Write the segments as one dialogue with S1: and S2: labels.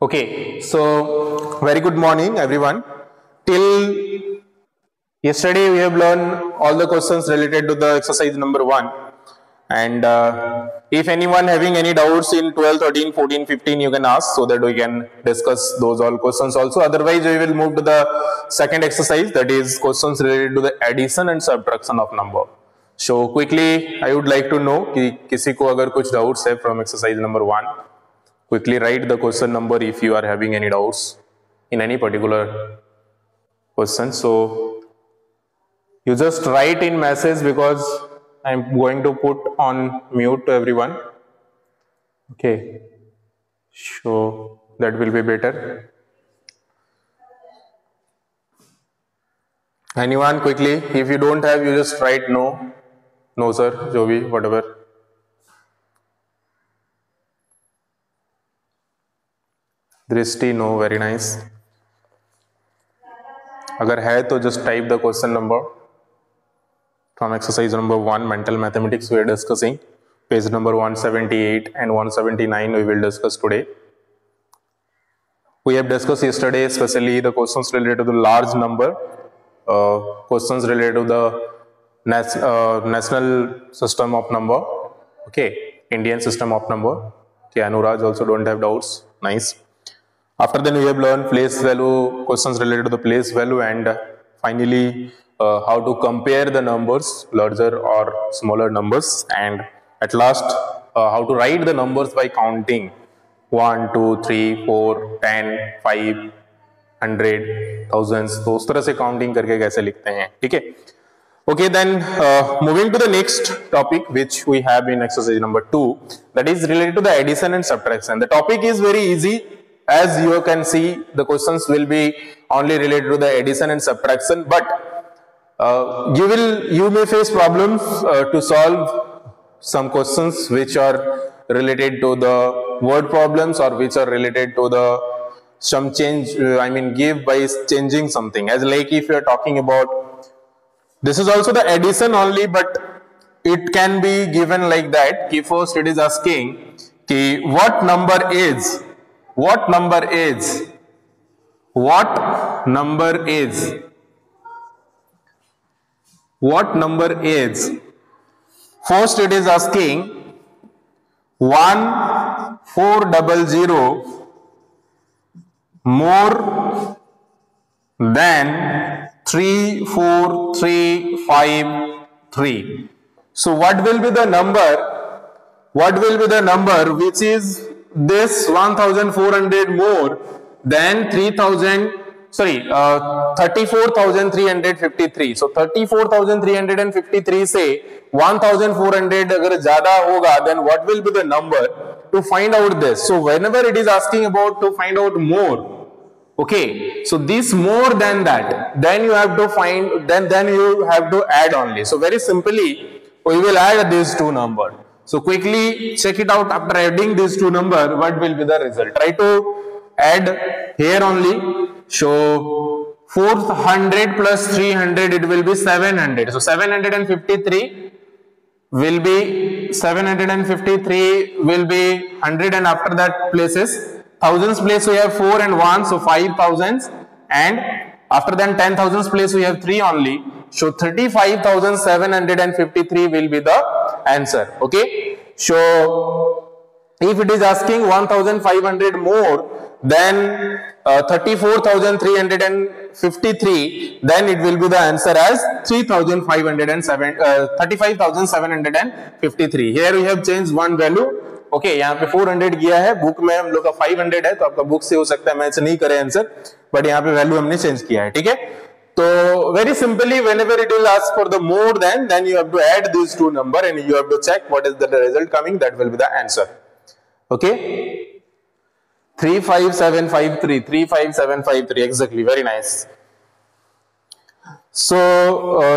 S1: Okay, so very good morning everyone. Till yesterday we have learned all the questions related to the exercise number 1, and if anyone having any doubts in 12, 13, 14, 15 you can ask so that we can discuss those all questions also. Otherwise we will move to the second exercise, that is questions related to the addition and subtraction of number. So quickly I would like to know कि किसी को अगर कुछ doubts है from exercise number 1, quickly write the question number if you are having any doubts in any particular question. So you just write in message because I am going to put on mute to everyone. Okay, so that will be better. Anyone quickly? If you don't have, you just write no. No sir, Jovi, whatever. Drishti, no, very nice. अगर है तो just type the question number from exercise number 1, mental mathematics we are discussing. Page number 178 and 179 we will discuss today. We have discussed yesterday especially the questions related to the large number, questions related to the national system of number, okay, Indian system of number. Okay, Anuraj also don't have doubts, nice. After then we have learned place value, questions related to the place value, and finally how to compare the numbers, larger or smaller numbers, and at last how to write the numbers by counting 1, 2, 3, 4, 10, 5, 100, thousands. तो उस तरह से counting करके कैसे लिखते हैं, ठीक है. Okay, then moving to the next topic which we have in exercise number 2, that is related to the addition and subtraction. The topic is very easy. As you can see, the questions will be only related to the addition and subtraction, but you may face problems to solve some questions which are related to the word problems or which are related to the some change, give by changing something. As like if you are talking about, this is also the addition only, but it can be given like that. Ki first it is asking ki what number is first it is asking 1400 more than 34353. So what will be the number which is this 1400 more than 34,353. So 34,353 से 1400 अगर ज़्यादा होगा, then what will be the number? To find out this, so whenever it is asking about to find out more, okay, so this more than that, then you have to find, then you have to add only. So very simply we will add these two numbers. So quickly check it out. After adding these two numbers, what will be the result? Try to add here only. So 400 plus 300, it will be 700. So 753 will be 100, and after that places thousands place we have 4 and 1, so 5,000, and after that 10,000 place we have 3 only, so 35,753 will be the answer. Okay, so if it is asking 1,500 more than 34,353, then it will be the answer as 35,753. Here we have changed one value. Okay, यहाँ पे 400 किया है, book में हम लोग का 500 है, तो आपका बुक से हो सकता है मैच नहीं करे आंसर, बट यहाँ पे वैल्यू हमने चेंज किया है, ठीक है. तो very simply whenever it will ask for the more than, then you have to add these two number and you have to check what is the result coming, that will be the answer. Okay, 35753, exactly, very nice. So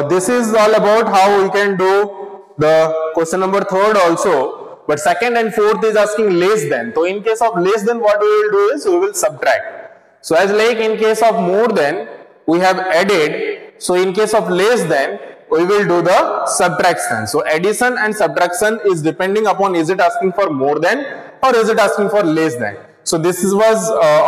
S1: this is all about how we can do the question number 3rd also. But 2nd and 4th is asking less than. So in case of less than, what we will do is we will subtract. So as like in case of more than, we have added. So in case of less than, we will do the subtraction. So addition and subtraction is depending upon is it asking for more than or is it asking for less than. So this was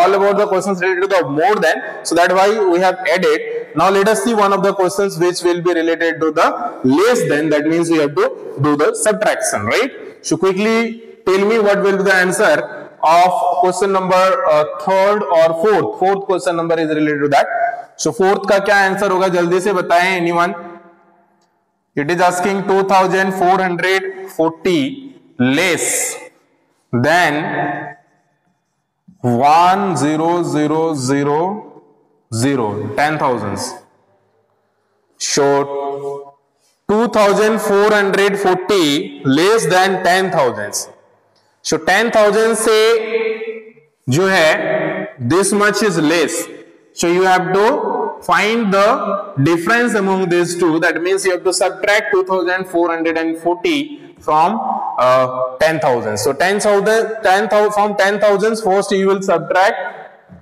S1: all about the questions related to the more than. So that's why we have added. Now let us see one of the questions which will be related to the less than. That means we have to do the subtraction, right? So quickly tell me what will be the answer of question number third or fourth. Fourth question number is related to that. So fourth का क्या answer होगा जल्दी से बताएं anyone? It is asking 2440 less than 10,000, 10,000. So 2440 less than 10,000. So 10,000 से जो है this much is less. So you have to find the difference among these two. That means you have to subtract 2440 from 10,000. So 10,000 from 10,000 first you will subtract.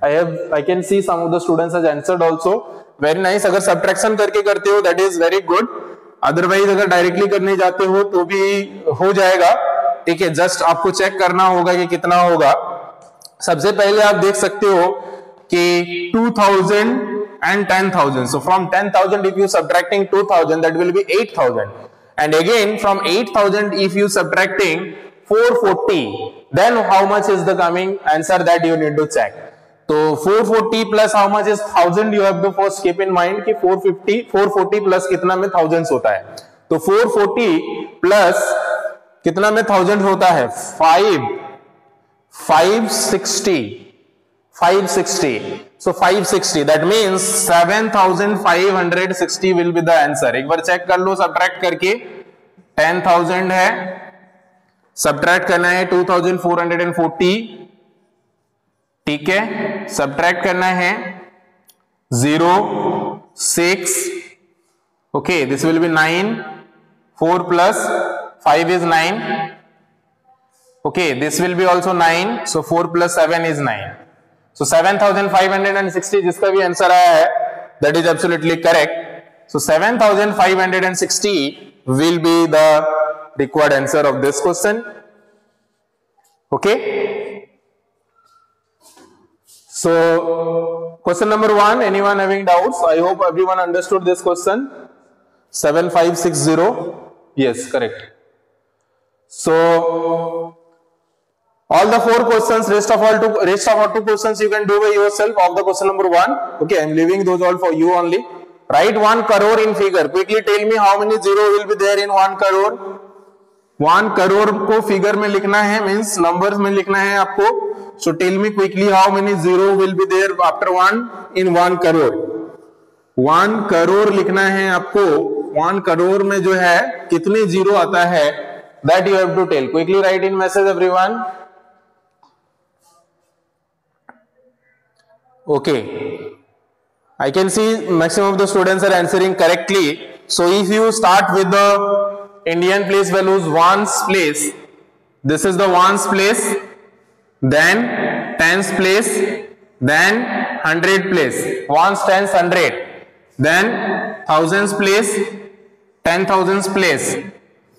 S1: I can see some of the students has answered also. Very nice. अगर subtraction करके करते हो that is very good. Otherwise अगर directly करने जाते हो तो भी हो जाएगा. ठीक है, जस्ट आपको चेक करना होगा कि कितना होगा. सबसे पहले आप देख सकते हो कि 2000 and 10,000. So from 10,000 if you subtracting 2,000 that will be 8,000. And again from 8,000 if you subtracting 440 then how much is the coming answer that you need to check. So 440 plus how much is 1,000 you have to first keep in mind कि 440 plus कितना में thousands होता है. तो 440 plus कितना में thousands होता है 560. So 560 that means 7,560 will be the answer. एक बार चेक कर लो सब्ट्रैक्ट करके. 10,000 है, सब्ट्रैक्ट करना है 2,440. ठीक है, सब्ट्रैक्ट करना है 0, 6. Okay, this will be 9. 4 plus 5 is 9. Okay, this will be also 9. So 4 plus 7 is 9. So 7,560 जिसका भी आंसर आया है that is absolutely correct. So 7,560 will be the required answer of this question. Okay. So question number 1. Anyone having doubts? I hope everyone understood this question. 7560. Yes, correct. So all the 4 questions, rest of all two questions you can do by yourself of the question number 1. Okay, I am leaving those all for you only. Write 1 crore in figure. Quickly tell me how many zero will be there in 1 crore. 1 crore को figure में लिखना है, means numbers में लिखना है आपको. So tell me quickly how many zero will be there after 1 in 1 crore. 1 crore लिखना है आपको. 1 crore में जो है कितने जीरो आता है that you have to tell. Quickly write in message everyone. Okay, I can see maximum of the students are answering correctly. So if you start with the Indian place values, ones place, this is the ones place, then tens place, then hundred place, ones, tens, hundred, then thousands place, 10,000s place,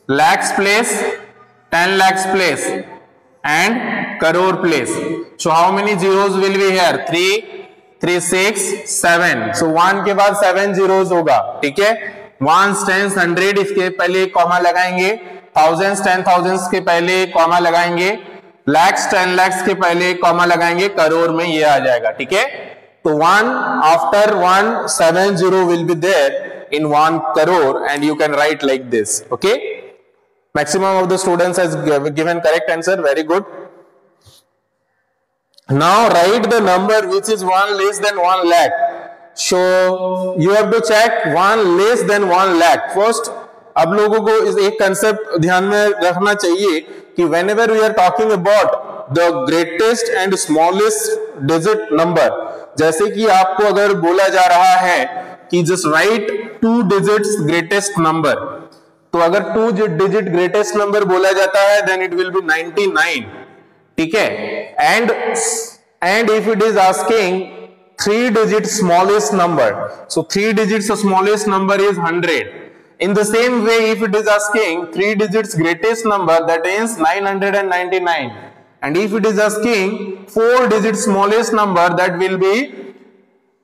S1: lakhs place, 10 lakhs place, and crore place. So how many zeros will be here? 3, 3, 6, 7. So 1 के बाद 7 zeros होगा. ठीक है, ones, tens, 100 इसके पहले comma लगाएंगे, thousands, 10,000s के पहले कॉमा लगाएंगे, lakhs, 10 lakhs के पहले कॉमा लगाएंगे, करोड़ में ये आ जाएगा. ठीक है, तो 1 after 1 7 0 will be there in 1 crore and you can write like this. Okay, maximum of the students has given correct answer. Very good. Now write the number which is 1 less than 1 lakh. So you have to check 1 less than 1 lakh. First, अब लोगों को इस एक concept ध्यान में रखना चाहिए कि whenever we are talking about the greatest and smallest digit number, जैसे कि आपको अगर बोला जा रहा है कि just write 2 digits greatest number, तो अगर 2 digit greatest number बोला जाता है then it will be 99. ठीक है, and if it is asking 3 digit smallest number, so 3 digits smallest number is 100. In the same way, if it is asking 3 digits greatest number, that is 999, and if it is asking 4 digit smallest number, that will be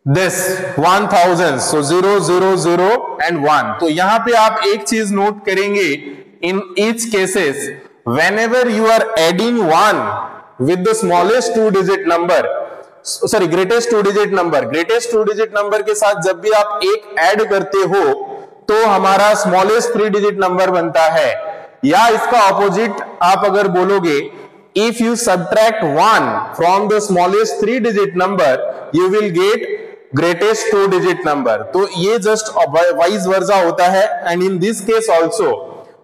S1: this 1000. So 0 0 0 and 1. तो यहां पे आप एक चीज note करेंगे, in each cases whenever you are adding 1 with the smallest 2 digit number, sorry greatest 2 digit number, greatest 2 digit number के साथ जब भी आप एक ऐड करते हो तो हमारा स्मॉलेस्ट 3 डिजिट नंबर बनता है। या इसका ऑपोजिट आप अगर बोलोगे, if you subtract 1 from the smallest 3 digit number you will get greatest 2 digit number. तो ये जस्ट वाइज वर्सा होता है। And in this case also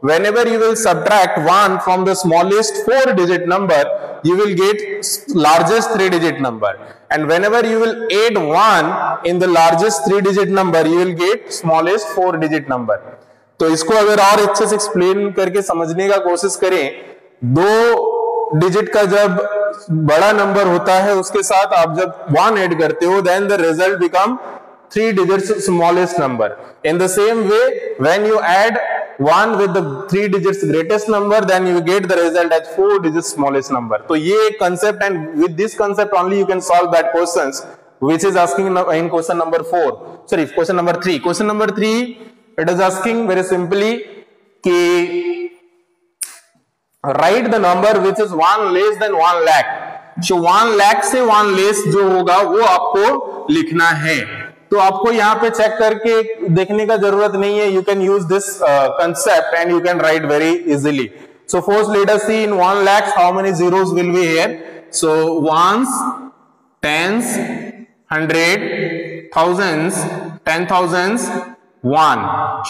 S1: whenever you will subtract 1 from the smallest 4 digit number you will get largest 3 digit number, and whenever you will add 1 in the largest 3 digit number you will get smallest 4 digit number। तो इसको अगर और अच्छे से explain करके समझने का कोशिश करें, 2 डिजिट का जब बड़ा नंबर होता है उसके साथ आप जब 1 ऐड करते हो then the result become 3 digits smallest number। in the same way when you add 1 with the 3 digits greatest number then you get the result as 4 digits smallest number। तो ये एक concept, and with this concept only you can solve that questions which is asking in question number 4, sorry question number 3। question number 3 it is asking very simply कि write the number which is 1 less than 1 lakh। so 1 lakh से 1 less जो होगा वो आपको लिखना है। तो आपको यहाँ पे चेक करके देखने का जरूरत नहीं है, you can use this concept and you can write very easily. So first let us see in 1 lakh how many zeros will be here। so ones, tens, 100, thousands, 10,000s, 1।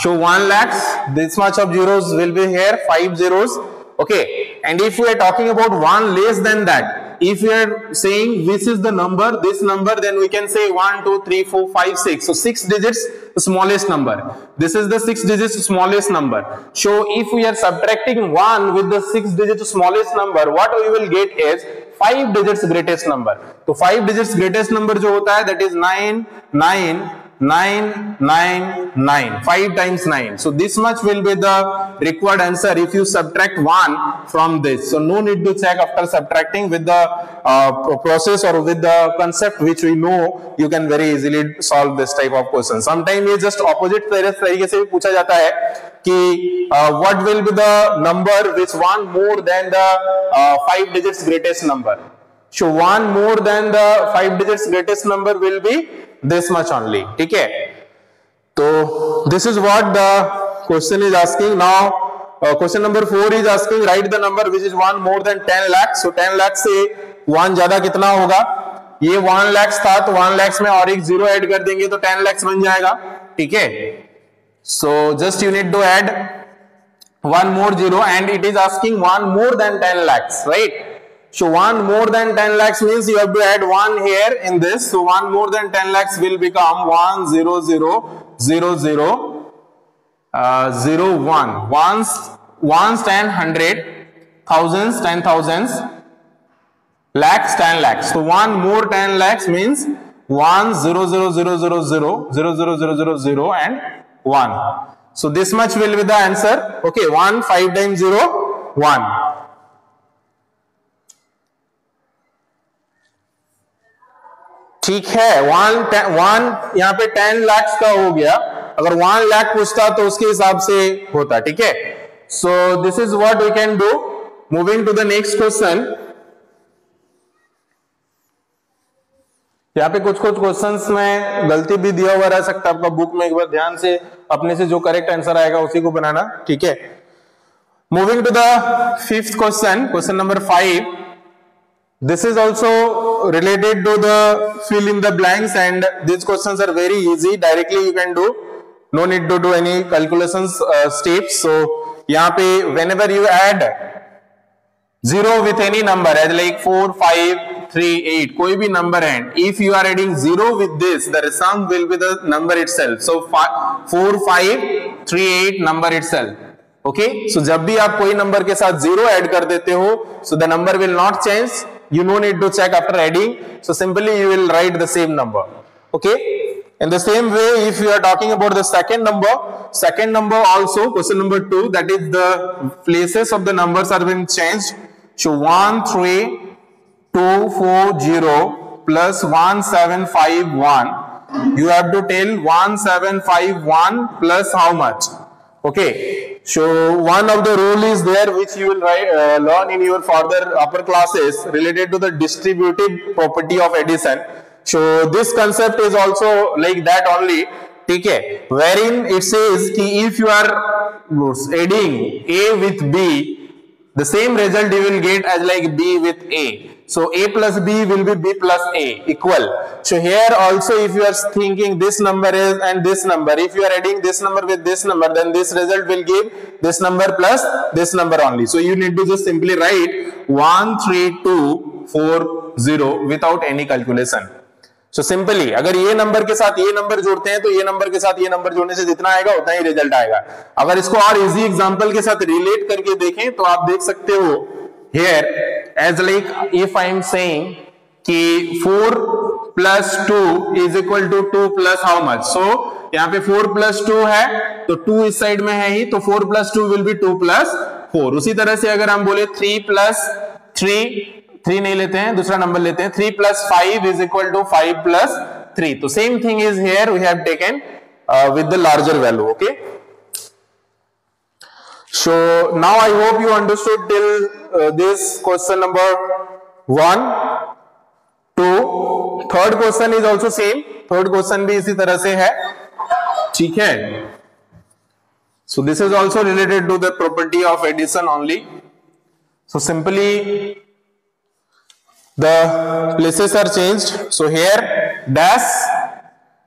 S1: so 1 lakhs this much of zeros will be here, 5 zeros, okay। and if we are talking about 1 less than that, if we are saying this is the number, this number, then we can say 1 2 3 4 5 6। so 6 digits smallest number, this is the 6 digits smallest number। so if we are subtracting 1 with the 6 digit smallest number, what we will get is 5 digits greatest number। तो 5 digits greatest number जो होता है that is 9 9 9 9 9, 5 times 9। so this much will be the required answer if you subtract 1 from this। so no need to check after subtracting, with the process or with the concept which we know you can very easily solve this type of question। sometime ये just opposite तरीके से भी पूछा जाता है कि what will be the number which 1 more than the 5 digits greatest number। so 1 more than the 5 digits greatest number will be this much only, ठीक है। तो this is what the question is asking now। question number 4 is asking write the number which is 1 more than 10 lakhs। so 10 lakhs से 1 ज्यादा कितना होगा, ये 1 lakhs था तो 1 lakhs में और एक 0 ऐड कर देंगे तो 10 lakhs बन जाएगा, ठीक है। so just you need to add 1 more 0 and it is asking 1 more than 10 lakhs, right। so 1 more than 10 lakhs means you have to add 1 here in this। so 1 more than 10 lakhs will become 1 0 0 0 0 0 1। ones 10 100, thousands 10,000s, lakhs 10 lakhs। so 1 more 10 lakhs means 1 0 0 0 0 0 0 0 0 0 0 and 1। so this much will be the answer, okay। 1 5 times 0 1। ठीक है, 1 यहाँ पे 10 lakhs का हो गया, अगर 1 lakh पूछता तो उसके हिसाब से होता, ठीक है। So this is what we can do. Moving to the next question. यहाँ पे कुछ क्वेश्चंस में गलती भी दिया हुआ रह सकता है, आपका बुक में एक बार ध्यान से अपने से जो करेक्ट आंसर आएगा उसी को बनाना, ठीक है। Moving to the 5th question, question number 5। This is also related to the fill in the blanks and these questions are very easy, directly you can do, no need to do any calculations steps। so यहाँ पे whenever you add 0 with any number as like 4 5 3 8 कोई भी number है, if you are adding 0 with this the sum will be the number itself। so 4 5 3 8 number itself, okay। so जब भी आप कोई number के साथ 0 ऐड कर देते हो so the number will not change, you no need to check after adding, so simply you will write the same number, okay। in the same way if you are talking about the second number also, question number 2, that is the places of the numbers are being changed। So 13240 plus 1751. You have to tell 1751 plus how much? Okay. So one of the rule is there which you will learn in your further upper classes related to the distributive property of addition. So this concept is also like that only. Okay, wherein it says कि if you are adding A with B, the same result you will get as like B with A. So A plus B will be B plus A equal. So here also if you are thinking this number is and this number, if you are adding this number with this number, then this result will give this number plus this number only. So you need to just simply write 13240 without any calculation. So simply अगर ये number के साथ ये number जोड़ते हैं तो ये number के साथ ये नंबर जोड़ने से जितना आएगा उतना ही रिजल्ट आएगा. अगर इसको और इजी एग्जांपल के साथ रिलेट करके देखें तो आप देख सकते हो here as like if I am saying कि 4 plus 2 is equal to 2 plus how much. So यहाँ पे 4 plus 2 है तो 2 इस साइड में है ही, तो 4 plus 2 will be 2 plus 4. उसी तरह से अगर हम बोले 3 plus 3 नहीं लेते हैं, दूसरा नंबर लेते हैं, 3 plus 5 is equal to 5 plus 3. तो same thing is here we have taken with the larger value. Okay. So now I hope you understood till this question number 1, 2. Third question is also same. Third question भी इसी तरह से है. ठीक है. So this is also related to the property of addition only. So simply the places are changed. So here dash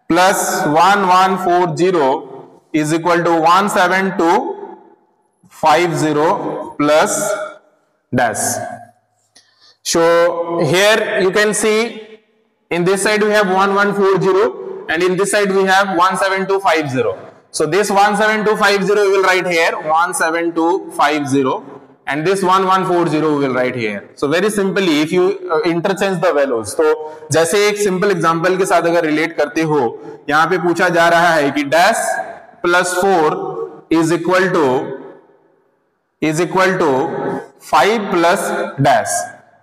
S1: plus 1140 is equal to 17250 plus dash. So here you can see in this side we have 1140 and in this side we have 17250. So this 17250 we will write here 17250 and this 1140 we will write here. So very simply if you interchange the values, तो जैसे एक simple example के साथ अगर relate करते हो, यहाँ पे पूछा जा रहा है कि dash plus 4 is equal to 5 plus dash,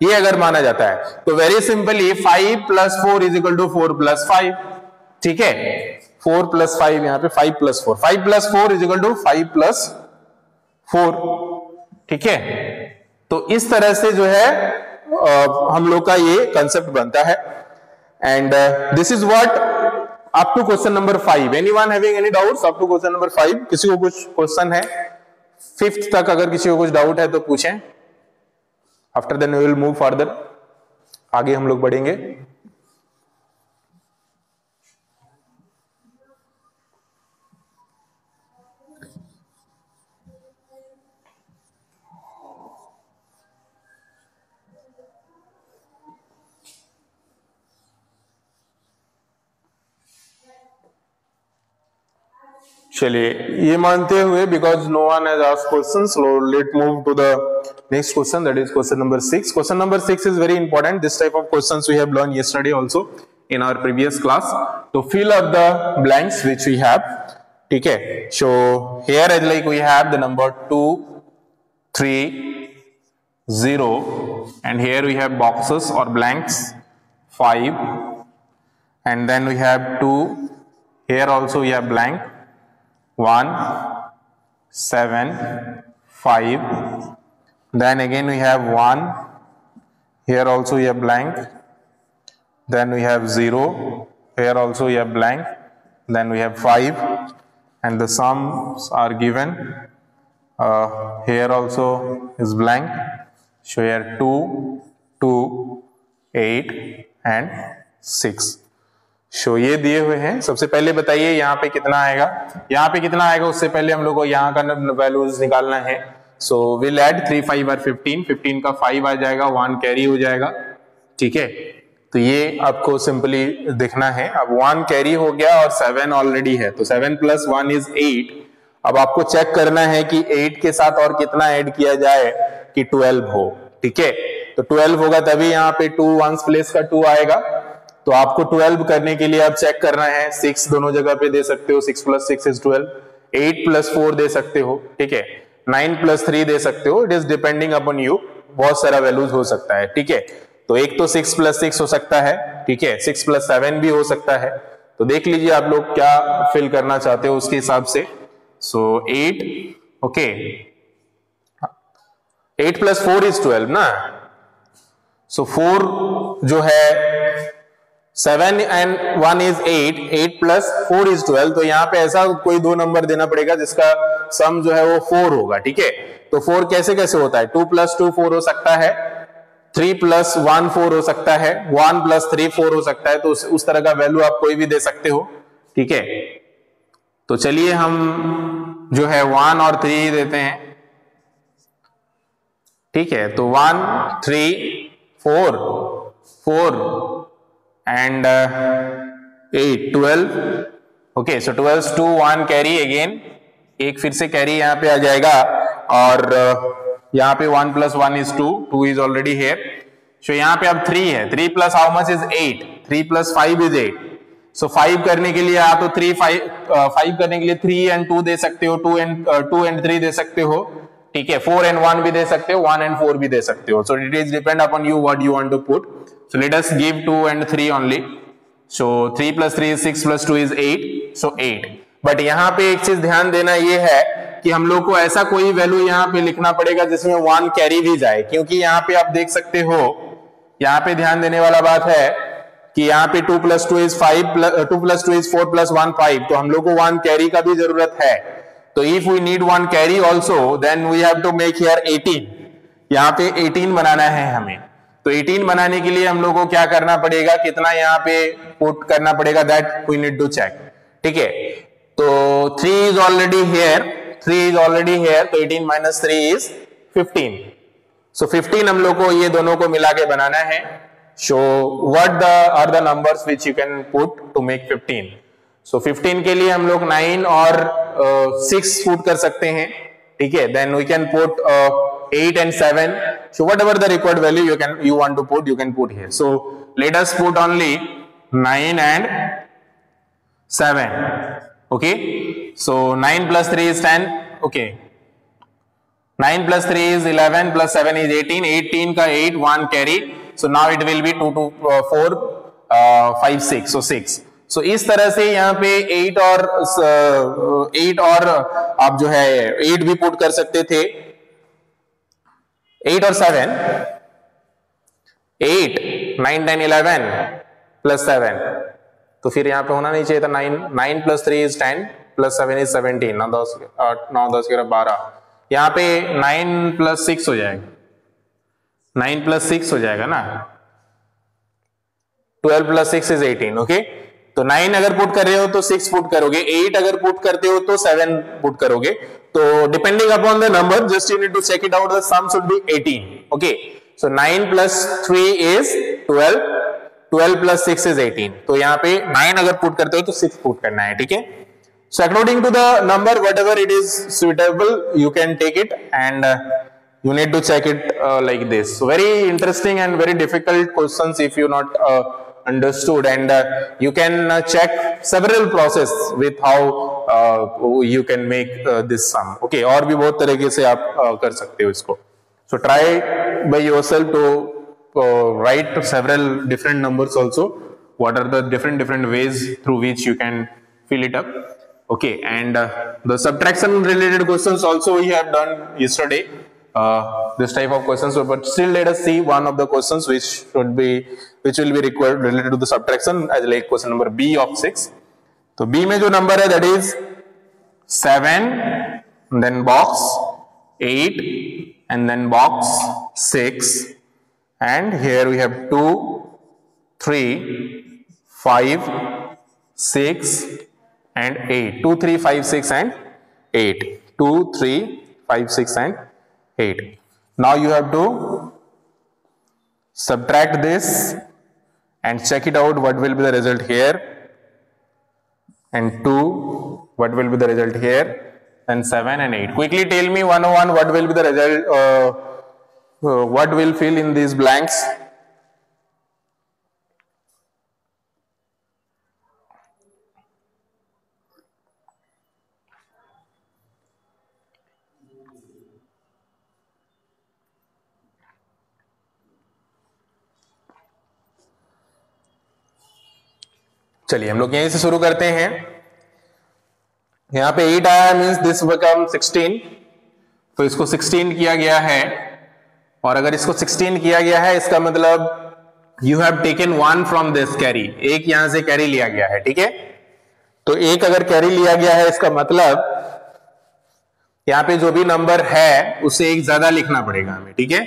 S1: ये अगर माना जाता है तो very simply 5 plus 4 is equal to 4 plus 5. ठीक है, 4 plus 5 यहाँ पे 5 plus 4, 5 plus 4 is equal to 5 plus 4. ठीक है, तो इस तरह से जो है हम लोग का ये कंसेप्ट बनता है. And this is what up to question number 5. Anyone having any doubts up to question number 5? किसी को कुछ क्वेश्चन है 5th तक? अगर किसी को कुछ डाउट है तो पूछें. After then we will move further, आगे हम लोग बढ़ेंगे. चलिए, ये मानते हुए because no one has asked questions, so let's move to the next question, that is question number 6. Question number 6 is very important. This type of questions we have learned yesterday also in our previous class. To fill up the blanks which we have. ठीक है, so here as like we have the number 2, 3, 0 and here we have boxes or blanks 5 and then we have 2, here also we have blank 1, 7, 5, then again we have 1, here also we have blank, then we have 0, here also we have blank, then we have 5 and the sums are given. Here also is blank, so here 2, 2, 8 and 6. Show ये दिए हुए हैं. सबसे पहले बताइए यहाँ पे कितना आएगा, यहाँ पे कितना आएगा, उससे पहले हम लोग को यहाँ का वैल्यूज निकालना है. सो विल ऐड 3 5 और 15, 15 का 5 आ जाएगा, 1 कैरी हो जाएगा. ठीक है, तो ये आपको सिंपली देखना है. अब 1 कैरी हो गया और 7 ऑलरेडी है, तो 7 plus 1 is 8. अब आपको चेक करना है कि 8 के साथ और कितना ऐड किया जाए कि 12 हो. ठीक है, तो 12 होगा तभी यहाँ पे 2 1s प्लेस का 2 आएगा. तो आपको 12 करने के लिए आप चेक करना है. 6 दोनों जगह पे दे सकते हो, 6 plus 6 is 12. 8 plus 4 दे सकते हो. ठीक है, 9 plus 3 दे सकते हो. It is depending upon you. बहुत सारा वैल्यूज हो सकता है, ठीक है। तो एक तो 6 + 6 हो सकता है, ठीक है, 6 + 7 भी हो सकता है। तो देख लीजिए आप लोग क्या फिल करना चाहते हो उसके हिसाब से। सो 8, ओके, 8 + 4 = 12 ना। सो 4 जो है 7 and 1 is 8, 8 + 4 = 12। तो यहाँ पे ऐसा कोई दो नंबर देना पड़ेगा जिसका सम जो है वो 4 होगा, ठीक है। तो 4 कैसे कैसे होता है, 2 + 2 4 हो सकता है, 3 + 1 4 हो सकता है, 1 + 3 4 हो सकता है। तो उस तरह का वैल्यू आप कोई भी दे सकते हो, ठीक है। तो चलिए हम जो है 1 और 3 देते हैं, ठीक है। तो 1 3 4 4 and 8 12, okay. So 12 2 1 carry again, एक फिर से कैरी यहाँ पे आ जाएगा। और यहाँ पे 1 + 1 is 2, 2 is already here। सो यहाँ पे अब 3 है, 3 + how much is 8, 3 + 5 is 8। सो 5 करने के लिए या तो 5 करने के लिए 3 and 2 दे सकते हो, 2 and 3 दे सकते हो, ठीक है। 4 and 1 भी दे सकते हो, 1 and 4 भी दे सकते हो। So it is depend upon you what you want to put. So let us give 2 and 3 only. So 3 + 3 is 6 + 2 is 8, so 8। But यहाँ पे एक चीज ध्यान देना ये है कि हम लोग को ऐसा कोई वैल्यू यहाँ पे लिखना पड़ेगा जिसमें 1 कैरी भी जाए, क्योंकि यहाँ पे आप देख सकते हो, यहाँ पे ध्यान देने वाला बात है कि यहाँ पे 2 + 2 is 5, 2 + 2 is 4 + 1 5। तो हम लोग को 1 कैरी का भी जरूरत है। तो if we need 1 carry also then we have to make here 18। यहाँ पे 18 बनाना है हमें। तो 18 बनाने के लिए हम लोग को क्या करना पड़ेगा, कितना यहाँ पे पुट करना पड़ेगा, that we need to check, ठीक है। तो 3 is already here, 3 is already here, तो 18 - 3 is 15। सो 15 हम लोग को ये दोनों को मिला के बनाना है। So what are the numbers which you can put to make 15। So 15 के लिए हम लोग 9 और 6 पुट कर सकते हैं, ठीक है। Then we can put 8 and 7। So whatever the required value you want to put, you can put here. So let us put only 9 and 7, okay. So 9 + 3 is 10, okay, 9 + 3 is 11 + 7 is 18, 18 का 8 1 carry। So now it will be 2 2 4 5 6, so 6। So इस तरह से यहाँ पे 8 और आप जो है 8 भी पुट कर सकते थे, 8 और 7, 8 9 10 11 + 7। तो फिर यहाँ पे होना नहीं चाहिए था 9 + 3 is 10 + 7 is 17, 9 10 9 10 11 12। यहाँ पे 9 + 6 हो जाएगा, 9 + 6 हो जाएगा ना, 12 + 6 is 18, ओके। तो 9 अगर पुट कर रहे हो तो 6 पुट करोगे, 8 अगर पुट करते हो तो 7 पुट करोगे। तो depending upon the number just you need to check it out, the sum should be 18, okay. So 9 + 3 is 12, 12 + 6 is 18। तो यहाँ पे 9 अगर पुट करते हो तो 6 पुट करना है, ठीक है। So according to the number, whatever it is suitable, you can take it and you need to check it like this. So very interesting and very difficult questions if you not understood, and you can check several process with how you can make this sum. Okay, और भी बहुत तरीके से आप कर सकते हो इसको. So try by yourself to write several different numbers also. What are the different ways through which you can fill it up. Okay, and the subtraction related questions also we have done yesterday, this type of questions, but still let us see one of the questions which will be required related to the subtraction, as like question number B of 6. So B में जो number है that is 7, then box 8, and then box 6, and here we have 2 3 5 6 and 8, 2 3 5 6 and 8, 2 3 5 6 and 8. Now you have to subtract this and check it out what will be the result here, and 2 what will be the result here, and 7 and 8. Quickly tell me 101 what will be the result, what will fill in these blanks. चलिए हम लोग यहीं से शुरू करते हैं। यहाँ पे 8 आया मीन्स दिस बिकम 16, तो इसको 16 किया गया है, और अगर इसको 16 किया गया है इसका मतलब you have taken 1 from this carry, एक यहां से कैरी लिया गया है, ठीक है। तो एक अगर कैरी लिया गया है इसका मतलब यहां पे जो भी नंबर है उससे एक ज्यादा लिखना पड़ेगा हमें, ठीक है।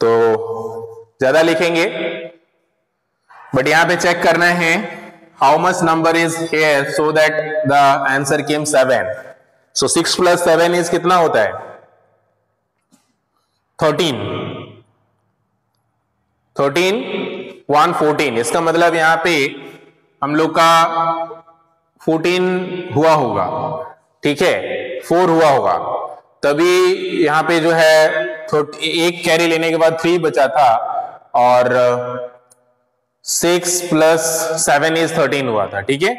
S1: तो ज्यादा लिखेंगे, बट यहां पे चेक करना है how much number is here so that the answer came 7। So 6 + 7 is कितना होता है 13, 1 14। इसका मतलब यहां पे हम लोग का 14 हुआ होगा, ठीक है, 4 हुआ होगा, तभी यहां पे जो है एक कैरी लेने के बाद 3 बचा था, और 6 + 7 इज 13 हुआ था, ठीक है।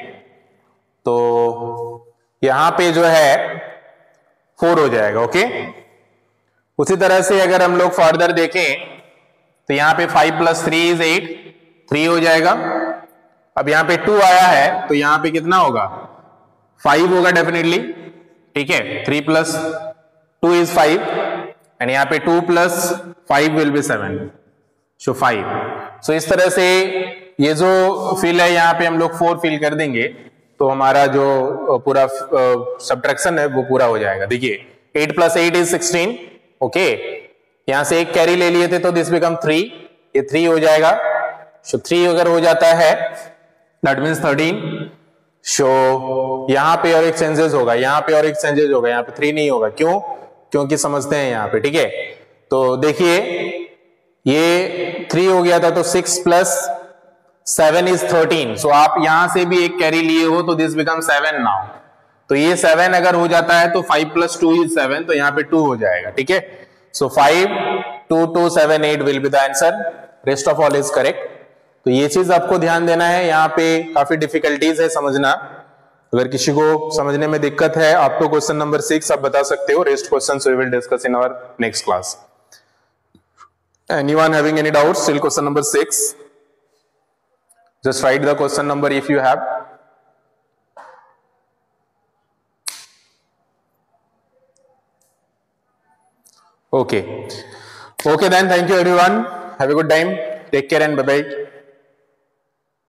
S1: तो यहां पे जो है 4 हो जाएगा, ओके। उसी तरह से अगर हम लोग फर्दर देखें तो यहां पे 5 + 3 इज 8, 3 हो जाएगा। अब यहां पे 2 आया है तो यहां पे कितना होगा 5 होगा डेफिनेटली, ठीक है। 3 + 2 इज 5, एंड यहां पे 2 + 5 विल बी 7, सो 5। सो इस तरह से ये जो फिल है यहाँ पे हम लोग 4 फिल कर देंगे तो हमारा जो पूरा सब्ट्रैक्शन है वो पूरा हो जाएगा। देखिए 8 + 8 इज 16, ओके। यहां से एक कैरी ले लिए थे तो दिस बिकम 3, ये 3 हो जाएगा। सो 3 अगर हो जाता है दैट मीन्स 13। सो यहां पे और एक चेंजेस होगा, यहां पे और एक चेंजेस होगा, यहां पे 3 नहीं होगा, क्यों? क्योंकि समझते हैं यहां पे, ठीक है। तो देखिए ये 3 हो गया था तो 6 + 7 इज 13। सो आप यहां से भी एक कैरी लिए हो तो दिस बिकम 7 नाउ। तो ये 7 अगर हो जाता है तो 5 + 2 इज 7, तो यहां पे 2 हो जाएगा, ठीक है। सो 5 2 2 7 8 will be the answer, rest of all is correct. तो ये चीज आपको ध्यान देना है, यहाँ पे काफी डिफिकल्टीज है समझना। अगर किसी को समझने में दिक्कत है आप तो क्वेश्चन नंबर 6 आप बता सकते हो, rest questions we will discuss in our next class. Anyone having any doubts till question number 6? Just write the question number if you have. Okay. Okay then, thank you everyone. Have a good time. Take care and bye bye.